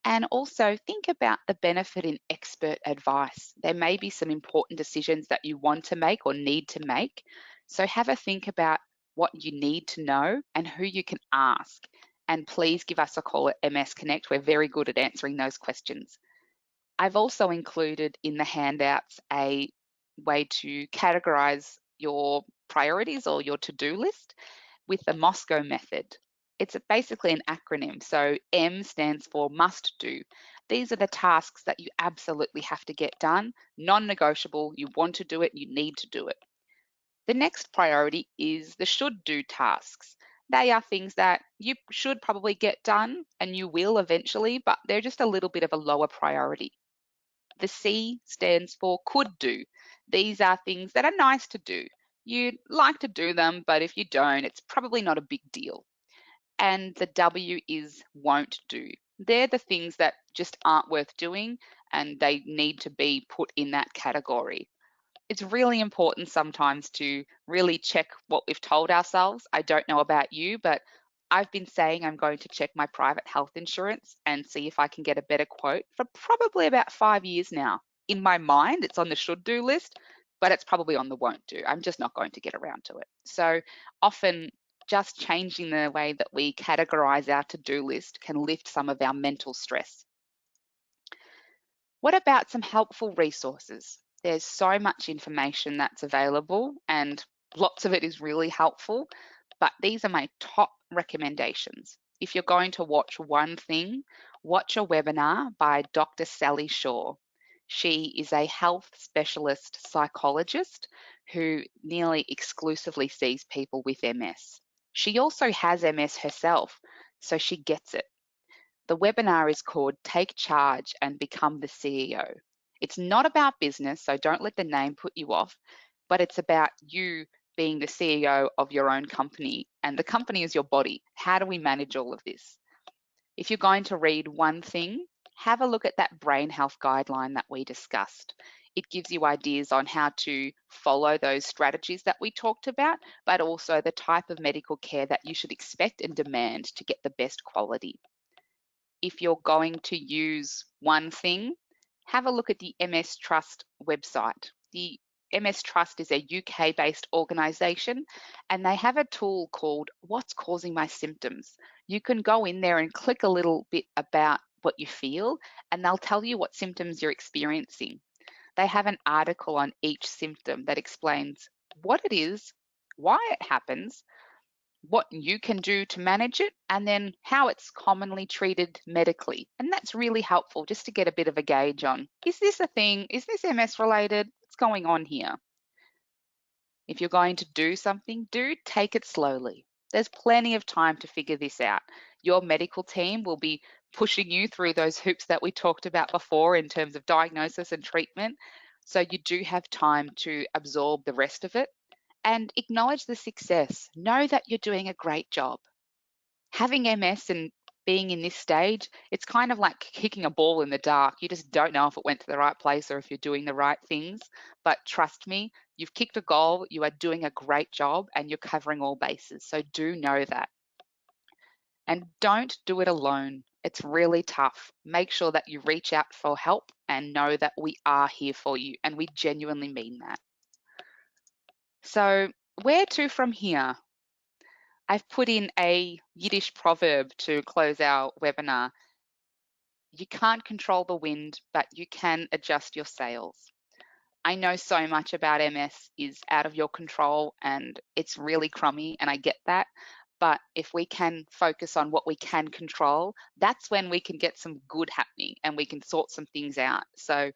And also think about the benefit in expert advice. There may be some important decisions that you want to make or need to make. So have a think about what you need to know and who you can ask. And please give us a call at MS Connect. We're very good at answering those questions. I've also included in the handouts a way to categorize your priorities or your to-do list with the Moscow method. It's basically an acronym. So M stands for must do. These are the tasks that you absolutely have to get done, non-negotiable. You want to do it, you need to do it. The next priority is the should do tasks. They are things that you should probably get done and you will eventually, but they're just a little bit of a lower priority. The C stands for could do. These are things that are nice to do. You'd like to do them, but if you don't, it's probably not a big deal. And the W is won't do. They're the things that just aren't worth doing and they need to be put in that category. It's really important sometimes to really check what we've told ourselves. I don't know about you, but I've been saying I'm going to check my private health insurance and see if I can get a better quote for probably about 5 years now. In my mind, it's on the should do list, but it's probably on the won't do. I'm just not going to get around to it. So often just changing the way that we categorize our to-do list can lift some of our mental stress. What about some helpful resources? There's so much information that's available and lots of it is really helpful, but these are my top recommendations. If you're going to watch one thing, watch a webinar by Dr. Sally Shaw. She is a health specialist psychologist who nearly exclusively sees people with MS. She also has MS herself, so she gets it. The webinar is called Take Charge and Become the CEO. It's not about business, so don't let the name put you off, but it's about you being the CEO of your own company, and the company is your body. How do we manage all of this? If you're going to read one thing, have a look at that brain health guideline that we discussed. It gives you ideas on how to follow those strategies that we talked about, but also the type of medical care that you should expect and demand to get the best quality. If you're going to use one thing, have a look at the MS Trust website. The MS Trust is a UK-based organisation and they have a tool called What's Causing My Symptoms. You can go in there and click a little bit about what you feel and they'll tell you what symptoms you're experiencing. They have an article on each symptom that explains what it is, why it happens, what you can do to manage it, and then how it's commonly treated medically. And that's really helpful just to get a bit of a gauge on, is this a thing? Is this MS related? What's going on here? If you're going to do something, do take it slowly. There's plenty of time to figure this out. Your medical team will be pushing you through those hoops that we talked about before in terms of diagnosis and treatment. So you do have time to absorb the rest of it. And acknowledge the success. Know that you're doing a great job. Having MS and being in this stage, it's kind of like kicking a ball in the dark. You just don't know if it went to the right place or if you're doing the right things. But trust me, you've kicked a goal, you are doing a great job, and you're covering all bases. So do know that. And don't do it alone. It's really tough. Make sure that you reach out for help and know that we are here for you, and we genuinely mean that. So where to from here? I've put in a Yiddish proverb to close our webinar. You can't control the wind, but you can adjust your sails. I know so much about MS is out of your control and it's really crummy, and I get that. But if we can focus on what we can control, that's when we can get some good happening and we can sort some things out. So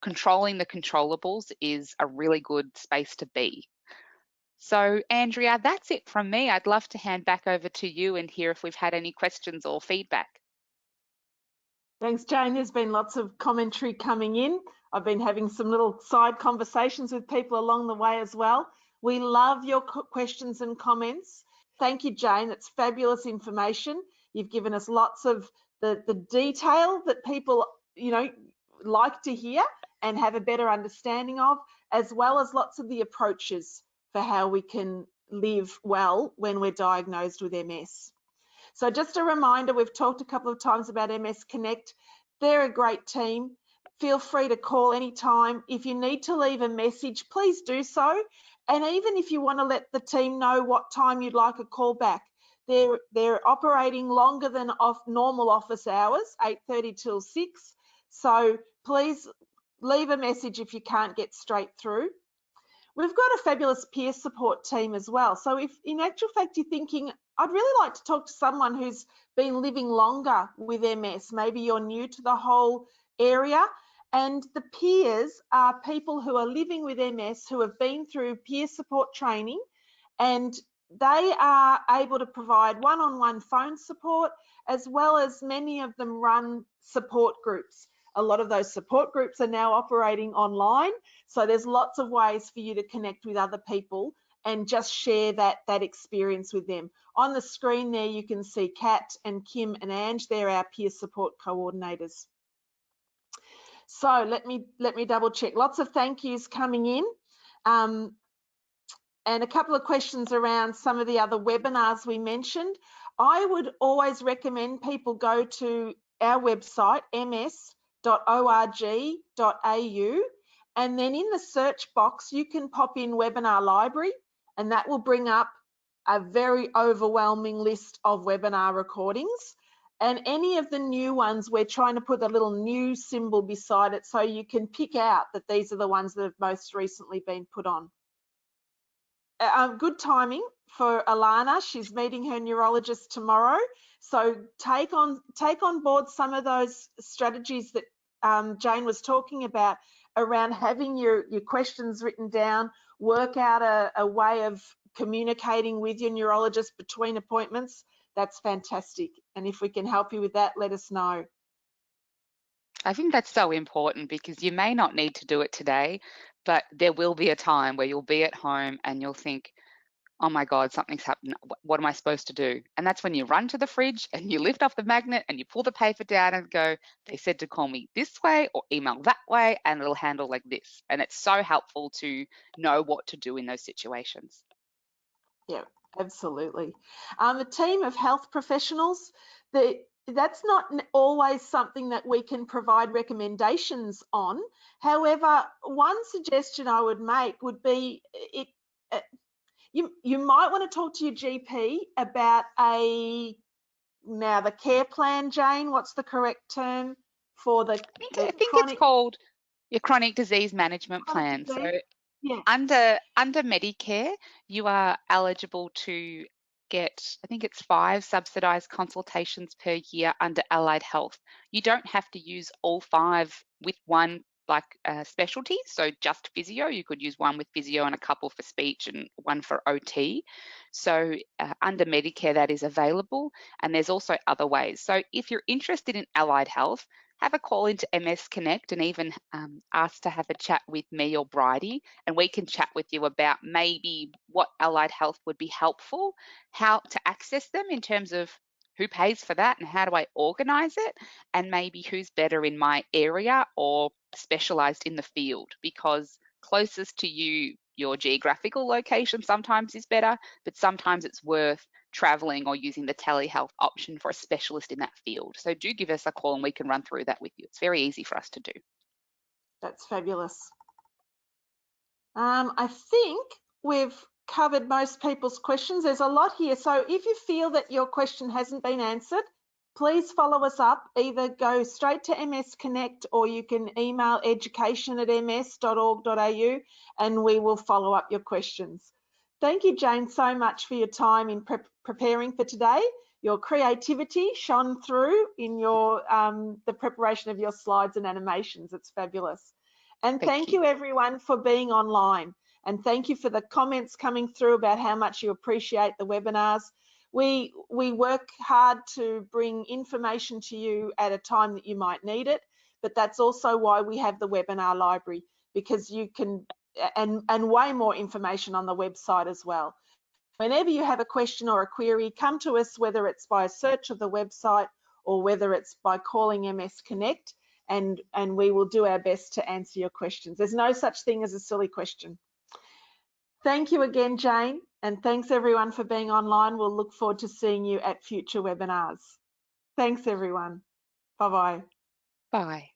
controlling the controllables is a really good space to be. So Andrea, that's it from me. I'd love to hand back over to you and hear if we've had any questions or feedback. Thanks, Jane. There's been lots of commentary coming in. I've been having some little side conversations with people along the way as well. We love your questions and comments. Thank you, Jane. It's fabulous information. You've given us lots of the detail that people, like to hear, and have a better understanding of, as well as lots of the approaches for how we can live well when we're diagnosed with MS. So just a reminder, we've talked a couple of times about MS Connect. They're a great team. Feel free to call anytime. If you need to leave a message, please do so. And even if you want to let the team know what time you'd like a call back, they're operating longer than normal office hours, 8:30 till 6. So please leave a message if you can't get straight through. We've got a fabulous peer support team as well. So if in actual fact you're thinking, I'd really like to talk to someone who's been living longer with MS, maybe you're new to the whole area, and the peers are people who are living with MS who have been through peer support training, and they are able to provide one-on-one phone support, as well as many of them run support groups. A lot of those support groups are now operating online, so there's lots of ways for you to connect with other people and just share that experience with them. On the screen there, you can see Kat and Kim and Ange. They're our peer support coordinators. So let me double check. Lots of thank yous coming in. And a couple of questions around some of the other webinars we mentioned. I would always recommend people go to our website, ms.org.au, and then in the search box, you can pop in webinar library, and that will bring up a very overwhelming list of webinar recordings. And any of the new ones, we're trying to put a little new symbol beside it so you can pick out that these are the ones that have most recently been put on. Good timing for Alana. She's meeting her neurologist tomorrow. So take on board some of those strategies that Jane was talking about around having your questions written down, work out a way of communicating with your neurologist between appointments. That's fantastic. And if we can help you with that, let us know. I think that's so important because you may not need to do it today, but there will be a time where you'll be at home and you'll think, oh my God, something's happened. What am I supposed to do? And that's when you run to the fridge and you lift off the magnet and you pull the paper down and go, they said to call me this way or email that way, and it'll handle like this. And it's so helpful to know what to do in those situations. Yeah, absolutely. A team of health professionals, that's not always something that we can provide recommendations on. However, one suggestion I would make would be you might want to talk to your GP about the care plan, Jane. What's the correct term for the I think it's called your chronic disease management plan. Disease. So yeah. under Medicare, you are eligible to get, I think it's 5 subsidised consultations per year under Allied Health. You don't have to use all 5 with one specialty, so just physio. You could use one with physio and a couple for speech and one for OT. So under Medicare, that is available, and there's also other ways. So if you're interested in Allied Health, have a call into MS Connect and even ask to have a chat with me or Bridie, and we can chat with you about maybe what Allied Health would be helpful, how to access them in terms of who pays for that and how do I organise it, and maybe who's better in my area or specialised in the field, because closest to you, your geographical location sometimes is better, but sometimes it's worth traveling or using the telehealth option for a specialist in that field. So do give us a call and we can run through that with you. It's very easy for us to do. That's fabulous. I think we've covered most people's questions. There's a lot here. So if you feel that your question hasn't been answered, please follow us up. Either go straight to MS Connect or you can email education@ms.org.au and we will follow up your questions. Thank you, Jane, so much for your time in preparing for today. Your creativity shone through in your the preparation of your slides and animations. It's fabulous. And thank you everyone for being online. And thank you for the comments coming through about how much you appreciate the webinars. We work hard to bring information to you at a time that you might need it, but that's also why we have the webinar library, because you can, and way more information on the website as well. Whenever you have a question or a query, come to us, whether it's by a search of the website or whether it's by calling MS Connect, and we will do our best to answer your questions. There's no such thing as a silly question. Thank you again, Jane, and thanks everyone for being online. We'll look forward to seeing you at future webinars. Thanks everyone. Bye-bye. Bye.